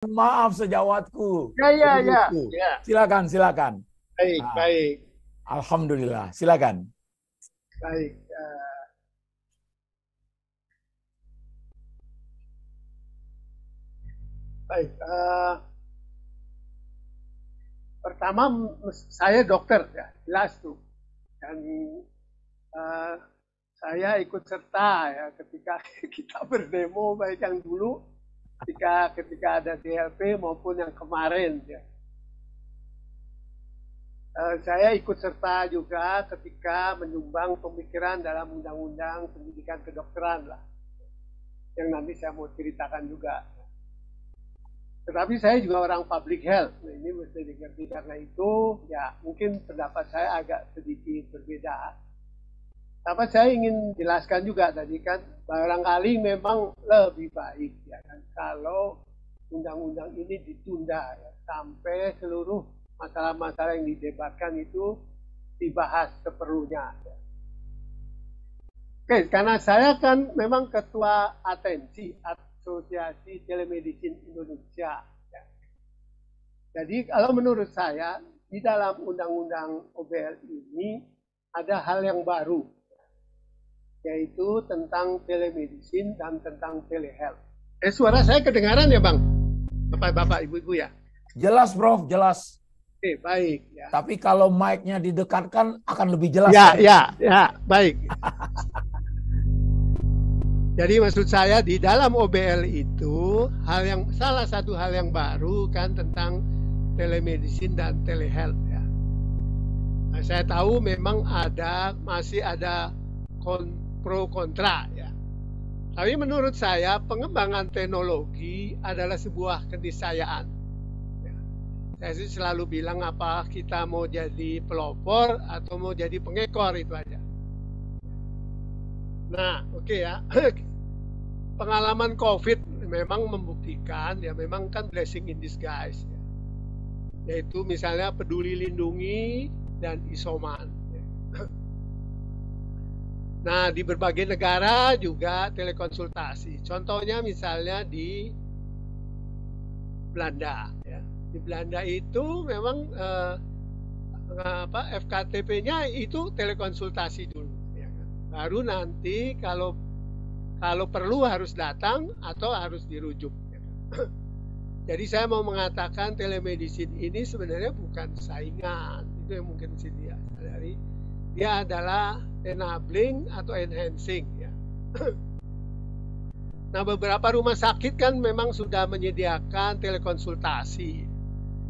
Maaf sejawatku, Ya, ya, ya, pendudukku. ya. Silakan, silakan. Baik, Ah, baik, Alhamdulillah, silakan. baik. Baik. Pertama, saya dokter, ya, jelas tuh. Dan eh, saya ikut serta ya ketika kita berdemo baik yang dulu, ketika ada DLP maupun yang kemarin, ya. Saya ikut serta juga ketika menyumbang pemikiran dalam undang-undang pendidikan kedokteran lah, yang nanti saya mau ceritakan juga. Tetapi saya juga orang public health. Nah, ini mesti dimengerti karena itu ya mungkin pendapat saya agak sedikit berbeda. Tapi saya ingin jelaskan juga tadi kan barangkali memang lebih baik ya kan kalau undang-undang ini ditunda ya, sampai seluruh masalah-masalah yang didebatkan itu dibahas seperlunya. Ya. Oke, karena saya kan memang ketua atensi Asosiasi Telemedicine Indonesia. Ya. Jadi kalau menurut saya di dalam undang-undang OBL ini ada hal yang baru, yaitu tentang telemedicine dan tentang telehealth. Suara saya kedengaran ya Bang? Bapak-bapak, ibu-ibu ya? Jelas, Prof, jelas. Oke, baik. Ya, Tapi kalau mic-nya didekatkan akan lebih jelas. ya, ya, baik. Jadi maksud saya di dalam OBL itu salah satu hal yang baru kan tentang telemedicine dan telehealth ya. Nah, saya tahu memang masih ada pro kontra ya. Tapi menurut saya pengembangan teknologi adalah sebuah keniscayaan. Ya. Saya sih selalu bilang apa kita mau jadi pelopor atau mau jadi pengekor itu aja. Nah, oke ya. Pengalaman COVID memang membuktikan ya memang kan blessing in disguise ya. Yaitu misalnya peduli lindungi dan isoman. Ya. Nah, di berbagai negara juga telekonsultasi. Contohnya misalnya di Belanda ya. Di Belanda itu memang FKTP-nya itu telekonsultasi dulu ya kan. Baru nanti kalau perlu harus datang atau harus dirujuk. Jadi saya mau mengatakan telemedicine ini sebenarnya bukan saingan. Itu yang mungkin dia sadari. Dia adalah enabling atau enhancing. Ya. Nah, beberapa rumah sakit kan memang sudah menyediakan telekonsultasi.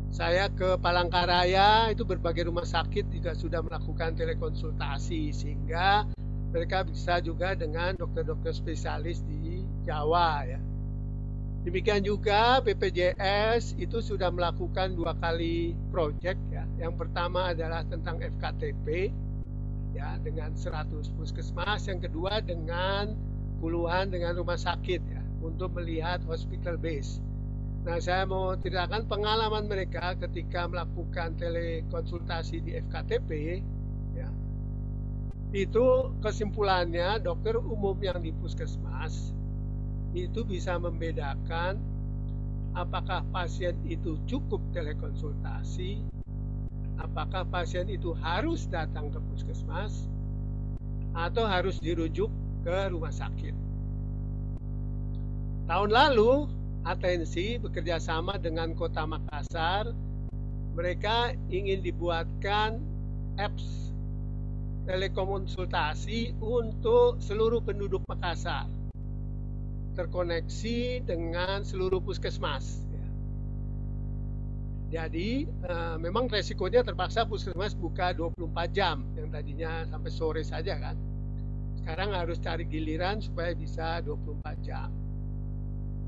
Saya ke Palangkaraya, itu berbagai rumah sakit juga sudah melakukan telekonsultasi. Sehingga mereka bisa juga dengan dokter-dokter spesialis di Jawa ya. Demikian juga BPJS itu sudah melakukan 2 kali proyek ya. Yang pertama adalah tentang FKTP ya dengan 100 puskesmas, yang kedua dengan puluhan dengan rumah sakit ya untuk melihat hospital base. Nah, saya mau ceritakan pengalaman mereka ketika melakukan telekonsultasi di FKTP ya. Itu kesimpulannya dokter umum yang di puskesmas itu bisa membedakan apakah pasien itu cukup telekonsultasi, apakah pasien itu harus datang ke puskesmas atau harus dirujuk ke rumah sakit. Tahun lalu Atensi bekerja sama dengan Kota Makassar, mereka ingin dibuatkan apps telekonsultasi untuk seluruh penduduk Makassar, terkoneksi dengan seluruh puskesmas. Jadi memang resikonya terpaksa puskesmas buka 24 jam, yang tadinya sampai sore saja kan. Sekarang harus cari giliran supaya bisa 24 jam.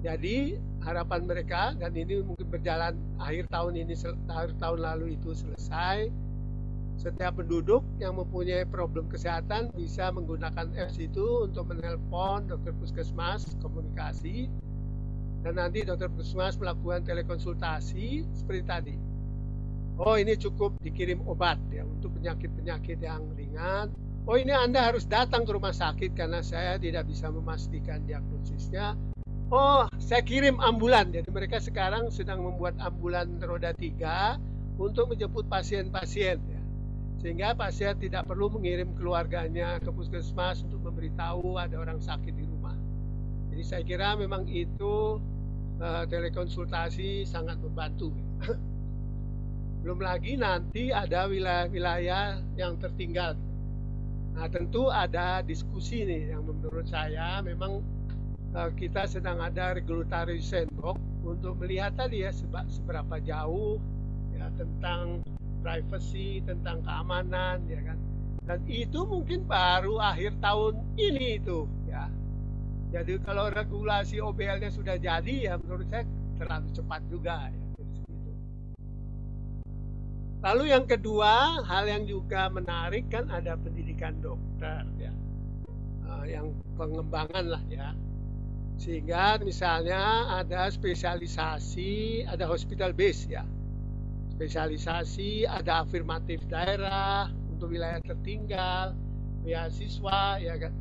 Jadi harapan mereka, dan ini mungkin berjalan akhir tahun lalu itu selesai, setiap penduduk yang mempunyai problem kesehatan bisa menggunakan apps itu untuk menelpon dokter puskesmas, komunikasi, dan nanti dokter puskesmas melakukan telekonsultasi seperti tadi. Oh, ini cukup dikirim obat ya untuk penyakit-penyakit yang ringan. Oh, ini Anda harus datang ke rumah sakit karena saya tidak bisa memastikan diagnosisnya. Oh, saya kirim ambulan. Jadi mereka sekarang sedang membuat ambulan roda 3 untuk menjemput pasien-pasien ya. Sehingga pasien tidak perlu mengirim keluarganya ke puskesmas untuk memberitahu ada orang sakit di rumah. Jadi saya kira memang itu telekonsultasi sangat membantu. Belum lagi nanti ada wilayah-wilayah yang tertinggal. Nah, tentu ada diskusi nih yang menurut saya memang kita sedang ada regulatory sandbox untuk melihat tadi ya seberapa jauh ya tentang privacy, tentang keamanan ya kan. Dan itu mungkin baru akhir tahun ini itu ya. Jadi kalau regulasi OBL-nya sudah jadi ya menurut saya terlalu cepat juga ya. Lalu yang kedua, hal yang juga menarik kan ada pendidikan dokter ya. Yang pengembangan lah ya. Sehingga misalnya ada spesialisasi, ada hospital base ya. Spesialisasi, ada afirmatif daerah untuk wilayah tertinggal, beasiswa ya kan.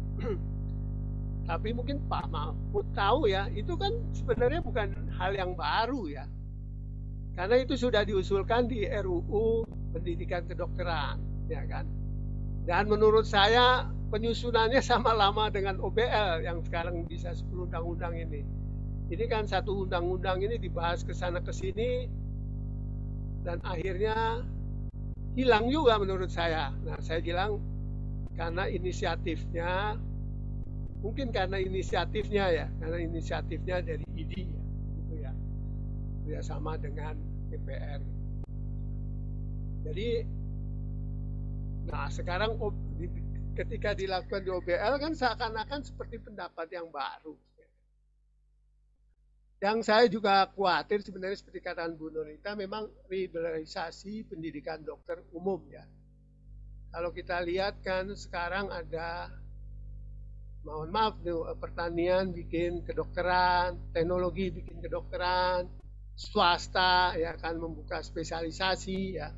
Tapi mungkin Pak Mahfud tahu ya, itu kan sebenarnya bukan hal yang baru ya. Karena itu sudah diusulkan di RUU Pendidikan Kedokteran, ya kan. Dan menurut saya penyusunannya sama lama dengan OBL yang sekarang bisa 10 undang-undang ini. Ini kan satu undang-undang ini dibahas ke sana ke sini dan akhirnya hilang juga menurut saya. Nah, saya bilang karena inisiatifnya mungkin karena inisiatifnya dari ID ya, gitu ya. Bersama dengan DPR. Jadi, nah sekarang ketika dilakukan di OBL kan seakan-akan seperti pendapat yang baru. Yang saya juga khawatir sebenarnya seperti katakan Bu Nurita memang liberalisasi pendidikan dokter umum ya. Kalau kita lihat kan sekarang ada, mohon maaf pertanian bikin kedokteran, teknologi bikin kedokteran, swasta ya kan membuka spesialisasi ya.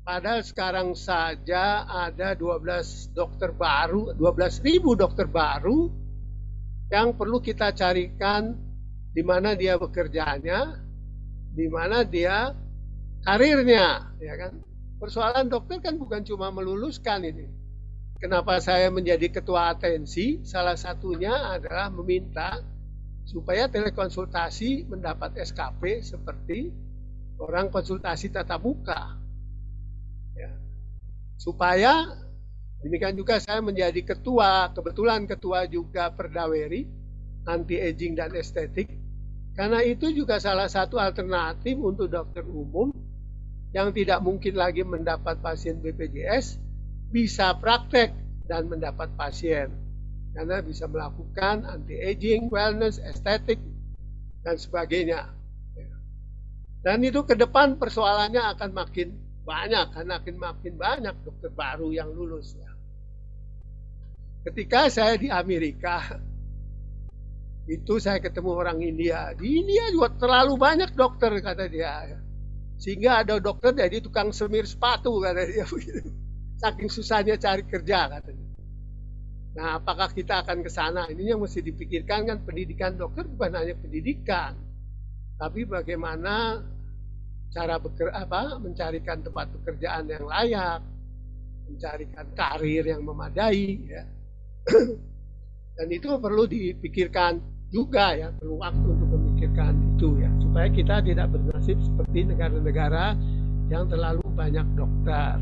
Padahal sekarang saja ada 12.000 dokter baru yang perlu kita carikan di mana dia bekerjanya, di mana dia karirnya ya kan. Persoalan dokter kan bukan cuma meluluskan ini. Kenapa saya menjadi ketua atensi? Salah satunya adalah meminta supaya telekonsultasi mendapat SKP seperti orang konsultasi tatap muka. Ya. Supaya demikian juga saya menjadi ketua, kebetulan ketua juga Perdaweri anti aging dan estetik. Karena itu juga salah satu alternatif untuk dokter umum yang tidak mungkin lagi mendapat pasien BPJS bisa praktek dan mendapat pasien. Karena bisa melakukan anti-aging, wellness, estetik, dan sebagainya. Dan itu ke depan persoalannya akan makin banyak, karena akan makin banyak dokter baru yang lulus. Ya. Ketika saya di Amerika, itu saya ketemu orang India. Di India juga terlalu banyak dokter, kata dia. Sehingga ada dokter jadi tukang semir sepatu, kata dia. Saking susahnya cari kerja, katanya. Nah, apakah kita akan ke sana? Ini yang mesti dipikirkan kan pendidikan dokter bukan hanya pendidikan, tapi bagaimana cara mencarikan tempat pekerjaan yang layak, mencarikan karir yang memadai, ya. Dan itu perlu dipikirkan juga ya, perlu waktu untuk memikirkan itu ya, supaya kita tidak bernasib seperti negara-negara yang terlalu banyak dokter.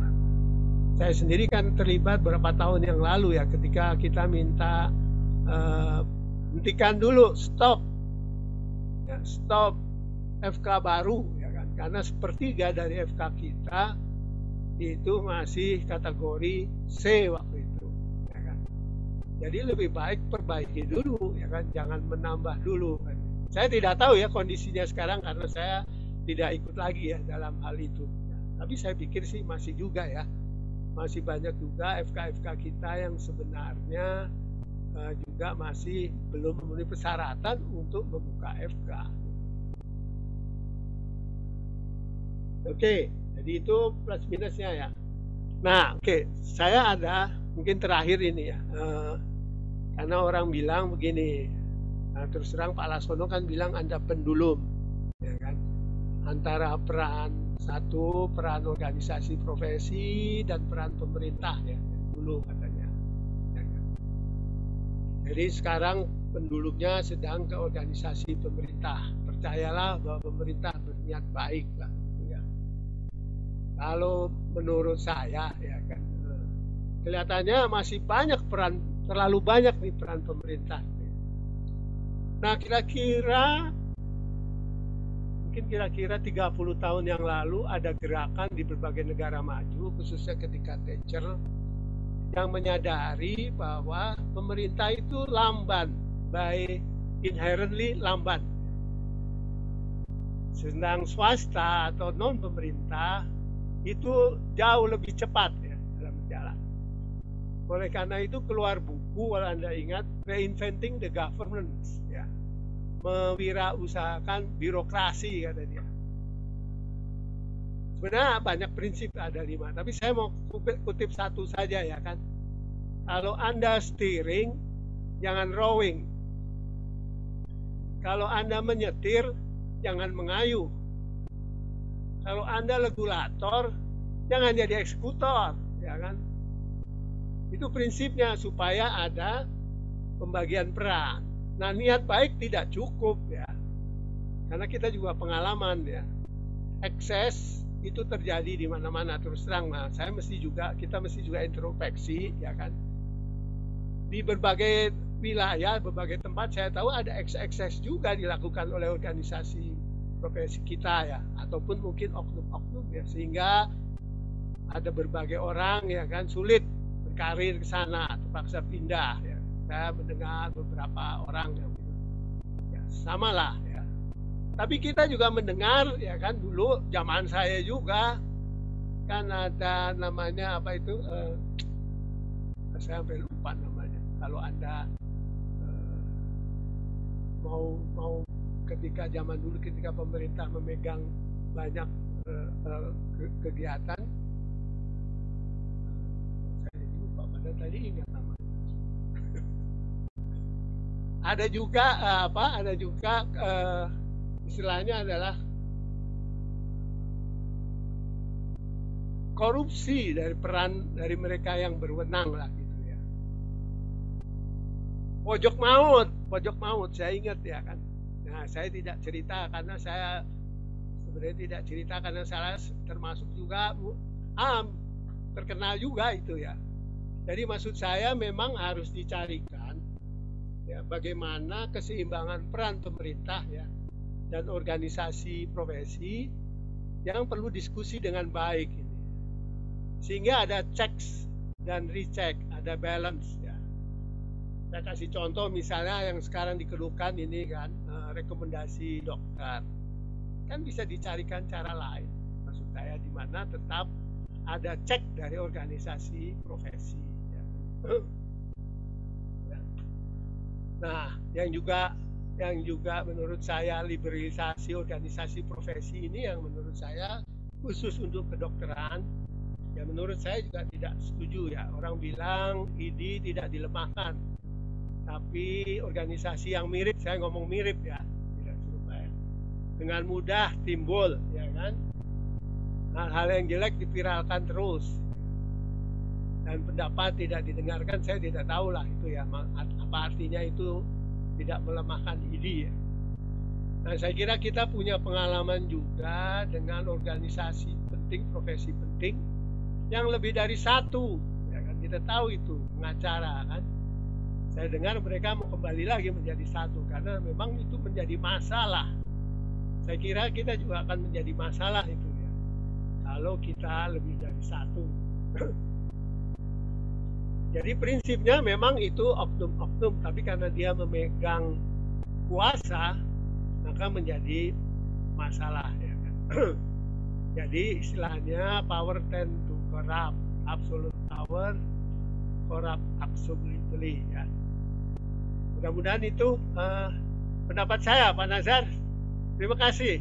Saya sendiri kan terlibat beberapa tahun yang lalu ya, ketika kita minta hentikan dulu, stop FK baru ya kan, karena sepertiga dari FK kita itu masih kategori C waktu itu ya kan. Jadi lebih baik perbaiki dulu ya kan, jangan menambah dulu kan. Saya tidak tahu ya kondisinya sekarang karena saya tidak ikut lagi ya dalam hal itu ya. Tapi saya pikir sih masih juga ya, masih banyak juga FK-FK kita yang sebenarnya juga masih belum memenuhi persyaratan untuk membuka FK. Oke, jadi itu plus minusnya ya. Nah, oke, saya ada mungkin terakhir ini ya, karena orang bilang begini, Nah, terus terang Pak Lasono kan bilang Anda pendulum, ya kan? Antara peran organisasi profesi dan peran pemerintah ya dulu katanya. Ya kan? Jadi sekarang pendulumnya sedang ke organisasi pemerintah. Percayalah bahwa pemerintah berniat baik lah. Ya. Kalau menurut saya ya kan, kelihatannya masih banyak terlalu banyak nih peran pemerintah. Nah, mungkin kira-kira 30 tahun yang lalu ada gerakan di berbagai negara maju, khususnya ketika Thatcher, yang menyadari bahwa pemerintah itu lamban, by inherently lamban. Sedang swasta atau non-pemerintah itu jauh lebih cepat ya dalam berjalan. Oleh karena itu keluar buku, kalau Anda ingat, Reinventing the Governance, ya, mewirausahakan birokrasi kata dia. Sebenarnya banyak prinsip, ada 5, tapi saya mau kutip satu saja ya kan. Kalau Anda steering, jangan rowing. Kalau Anda menyetir, jangan mengayuh. Kalau Anda regulator, jangan jadi eksekutor, ya kan? Itu prinsipnya supaya ada pembagian peran. Nah, niat baik tidak cukup ya. Karena kita juga pengalaman ya. Ekses itu terjadi di mana-mana terus terang. Nah, kita mesti juga introspeksi ya kan. Di berbagai wilayah, berbagai tempat saya tahu ada ekses juga dilakukan oleh organisasi profesi kita ya, ataupun mungkin oknum-oknum ya, sehingga ada berbagai orang ya kan sulit berkarir ke sana, terpaksa pindah ya. Saya mendengar beberapa orang yang ya, samalah ya. Tapi kita juga mendengar ya kan, dulu zaman saya juga kan ada namanya apa itu, saya sampai lupa namanya. Kalau Anda mau ketika zaman dulu ketika pemerintah memegang banyak kegiatan, saya lupa, padahal tadi ingat namanya. Ada juga istilahnya adalah korupsi dari peran dari mereka yang berwenang lah gitu ya. Pojok maut saya ingat ya kan. Nah, saya tidak cerita karena saya termasuk juga terkenal juga itu ya. Jadi maksud saya memang harus dicarikan ya bagaimana keseimbangan peran pemerintah ya dan organisasi profesi yang perlu diskusi dengan baik ini. Sehingga ada checks dan recheck, ada balance ya. Saya kasih contoh misalnya yang sekarang dikeluhkan ini kan, rekomendasi dokter. Kan bisa dicarikan cara lain. Maksud saya di mana tetap ada cek dari organisasi profesi ya. Nah, yang juga menurut saya liberalisasi organisasi profesi ini yang menurut saya khusus untuk kedokteran, ya menurut saya juga tidak setuju ya. Orang bilang ID tidak dilemahkan, tapi organisasi yang mirip, saya ngomong mirip ya, tidak serupa ya, dengan mudah timbul, ya kan? Hal-hal yang jelek dipiralkan terus. Dan pendapat tidak didengarkan, saya tidak tahu lah itu ya, apa artinya itu tidak melemahkan ID ya. Nah, saya kira kita punya pengalaman juga dengan organisasi penting, profesi penting yang lebih dari satu, ya kan? Kita tahu itu pengacara kan. Saya dengar mereka mau kembali lagi menjadi satu karena memang itu menjadi masalah. Saya kira kita juga akan menjadi masalah itu ya, kalau kita lebih dari satu. Jadi prinsipnya memang itu oknum-oknum, tapi karena dia memegang kuasa, maka menjadi masalah ya kan. Jadi istilahnya power tend to corrupt, absolute power corrupt absolutely ya. Mudah-mudahan itu pendapat saya, Pak Nazar. Terima kasih.